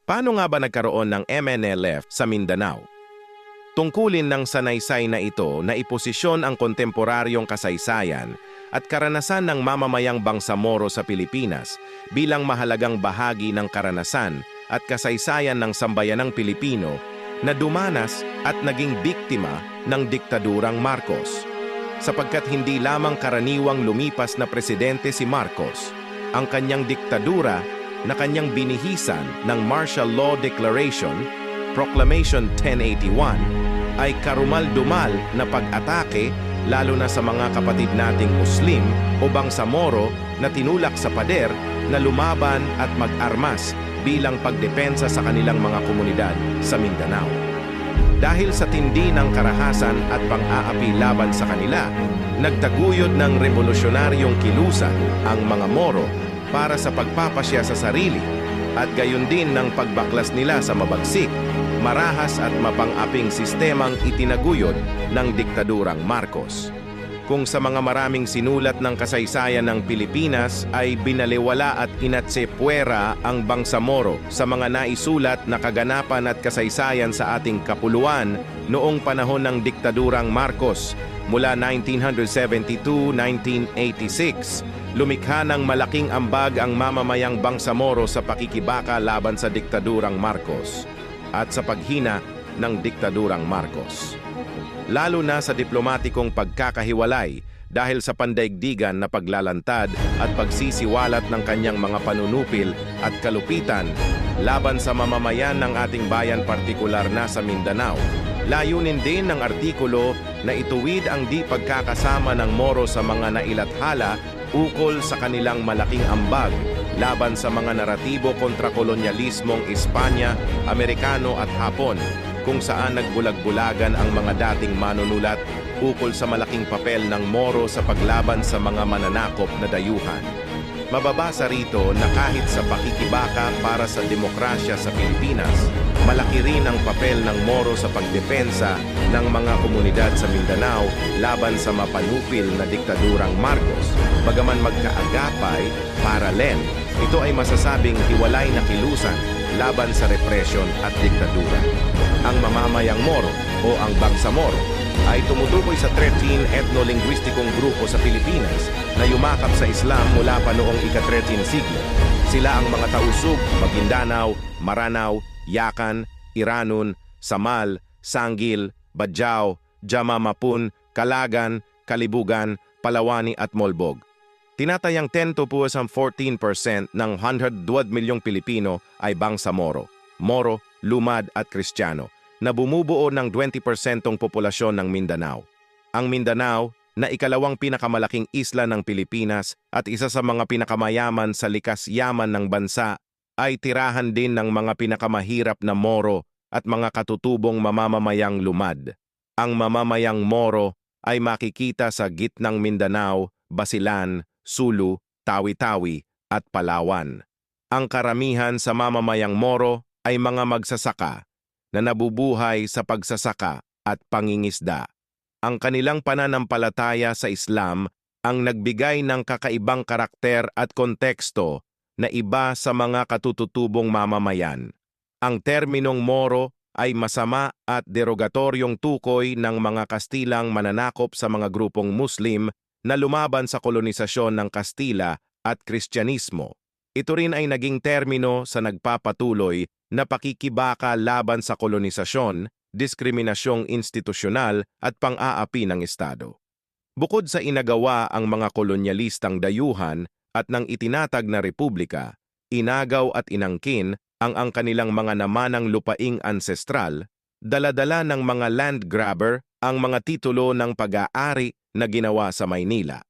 Paano nga ba nagkaroon ng MNLF sa Mindanao? Tungkulin ng sanaysay na ito na iposisyon ang kontemporaryong kasaysayan at karanasan ng mamamayang Bangsamoro sa Pilipinas bilang mahalagang bahagi ng karanasan at kasaysayan ng sambayanang Pilipino na dumanas at naging biktima ng diktadurang Marcos. Sapagkat hindi lamang karaniwang lumipas na presidente si Marcos, ang kanyang diktadura na kanyang binihisan ng Martial Law Declaration, Proclamation 1081, ay karumal-dumal na pag-atake lalo na sa mga kapatid nating Muslim o Bangsamoro na tinulak sa pader na lumaban at mag-armas bilang pagdepensa sa kanilang mga komunidad sa Mindanao. Dahil sa tindi ng karahasan at pang-aapi laban sa kanila, nagtaguyod ng revolusyonaryong kilusan ang mga Moro para sa pagpapasya sa sarili at gayon din ng pagbaklas nila sa mabagsik, marahas at mapang-aping sistemang itinaguyod ng diktadurang Marcos. Kung sa mga maraming sinulat ng kasaysayan ng Pilipinas ay binaliwala at inatsepwera ang Bangsamoro sa mga naisulat na kaganapan at kasaysayan sa ating kapuluan noong panahon ng diktadurang Marcos mula 1972-1986, lumikha ng malaking ambag ang mamamayang Bangsamoro sa pakikibaka laban sa diktadurang Marcos at sa paghina ng diktadurang Marcos. Lalo na sa diplomatikong pagkakahiwalay dahil sa pandaigdigan na paglalantad at pagsisiwalat ng kanyang mga panunupil at kalupitan laban sa mamamayan ng ating bayan partikular na sa Mindanao. Layunin din ng artikulo na ituwid ang di pagkakasama ng Moro sa mga nailathala ukol sa kanilang malaking ambag laban sa mga naratibo kontra kolonyalismong Espanya, Amerikano at Hapon, kung saan nagbulag-bulagan ang mga dating manunulat ukol sa malaking papel ng Moro sa paglaban sa mga mananakop na dayuhan. Mababasa rito na kahit sa pakikibaka para sa demokrasya sa Pilipinas, malaki rin ang papel ng Moro sa pagdepensa ng mga komunidad sa Mindanao laban sa mapanupil na diktadurang Marcos. Bagaman magkaagapay, paralel, ito ay masasabing hiwalay na kilusan laban sa represyon at diktadura. Ang mamamayang Moro o ang Bangsamoro ay tumutukoy sa 13 etno-linguistikong grupo sa Pilipinas na yumakap sa Islam mula pa noong ika-13 siglo. Sila ang mga Tausug, Maguindanao, Maranao, Yakan, Iranon, Samal, Sangil, Badjao, Jama Mapun, Calagan, Kalibugan, Palawani at Molbog. Tinatayang 10 to 14% ng 102 milyong Pilipino ay Bangsamoro, Moro, Lumad at Kristiyano, na bumubuo ng 20% populasyon ng Mindanao. Ang Mindanao, na ikalawang pinakamalaking isla ng Pilipinas at isa sa mga pinakamayaman sa likas yaman ng bansa, ay tirahan din ng mga pinakamahirap na Moro at mga katutubong mamamayang Lumad. Ang mamamayang Moro ay makikita sa gitnang Mindanao, Basilan, Sulu, Tawi-Tawi at Palawan. Ang karamihan sa mamamayang Moro ay mga magsasaka na nabubuhay sa pagsasaka at pangingisda. Ang kanilang pananampalataya sa Islam ang nagbigay ng kakaibang karakter at konteksto na iba sa mga katutubong mamamayan. Ang terminong Moro ay masama at derogatoryong tukoy ng mga Kastilang mananakop sa mga grupong Muslim na lumaban sa kolonisasyon ng Kastila at Kristyanismo. Ito rin ay naging termino sa nagpapatuloy na pakikibaka laban sa kolonisasyon, diskriminasyong institusyonal at pang-aapi ng Estado. Bukod sa inagawa ang mga kolonyalistang dayuhan at ng itinatag na republika, inagaw at inangkin ang kanilang mga namanang lupaing ancestral, dala-dala ng mga land grabber ang mga titulo ng pag-aari na ginawa sa Maynila.